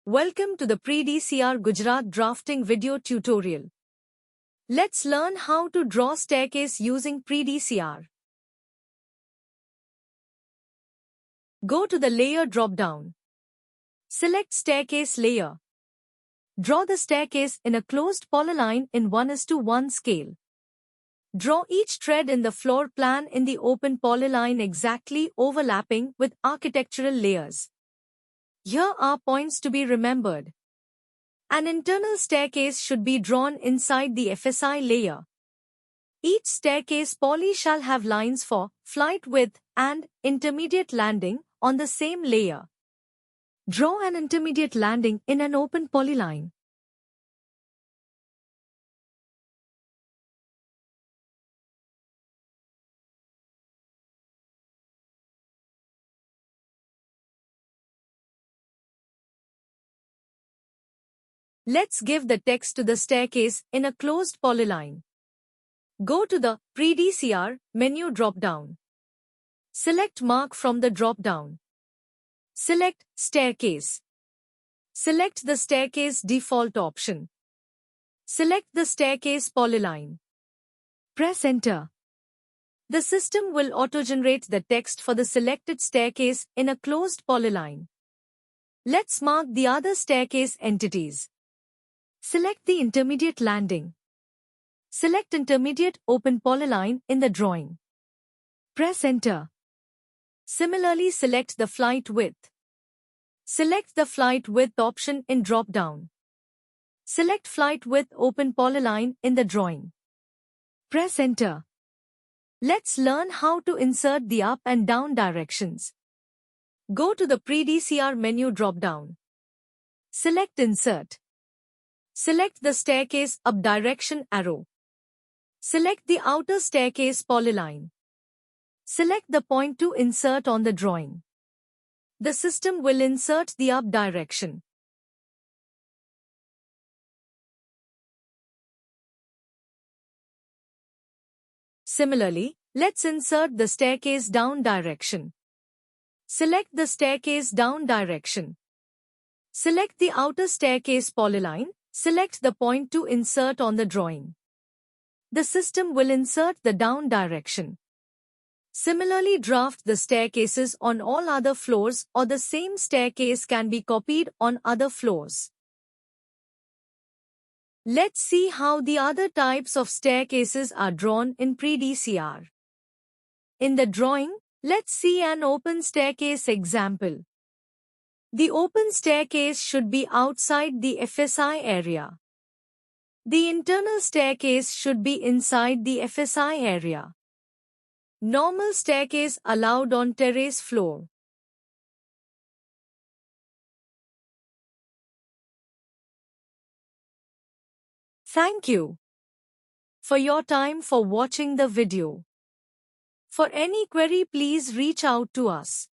Welcome to the Pre-DCR Gujarat Drafting video tutorial. Let's learn how to draw staircase using Pre-DCR. Go to the Layer drop-down. Select Staircase layer. Draw the staircase in a closed polyline in 1:1 scale. Draw each tread in the floor plan in the open polyline exactly overlapping with architectural layers. Here are points to be remembered. An internal staircase should be drawn inside the FSI layer. Each staircase poly shall have lines for flight width and intermediate landing on the same layer. Draw an intermediate landing in an open polyline. Let's give the text to the staircase in a closed polyline. Go to the Pre-DCR menu drop-down. Select Mark from the drop-down. Select Staircase. Select the Staircase default option. Select the Staircase polyline. Press Enter. The system will auto-generate the text for the selected staircase in a closed polyline. Let's mark the other staircase entities. Select the intermediate landing. Select intermediate open polyline in the drawing. Press Enter. Similarly, select the flight width. Select the flight width option in drop-down. Select flight width open polyline in the drawing. Press Enter. Let's learn how to insert the up and down directions. Go to the Pre-DCR menu drop-down. Select Insert. Select the staircase up direction arrow. Select the outer staircase polyline. Select the point to insert on the drawing. The system will insert the up direction. Similarly, let's insert the staircase down direction. Select the staircase down direction. Select the outer staircase polyline. Select the point to insert on the drawing. The system will insert the down direction. Similarly, draft the staircases on all other floors, or the same staircase can be copied on other floors. Let's see how the other types of staircases are drawn in Pre-DCR. In the drawing, let's see an open staircase example. The open staircase should be outside the FSI area. The internal staircase should be inside the FSI area. Normal staircase allowed on terrace floor. Thank you for your time for watching the video. For any query, please reach out to us.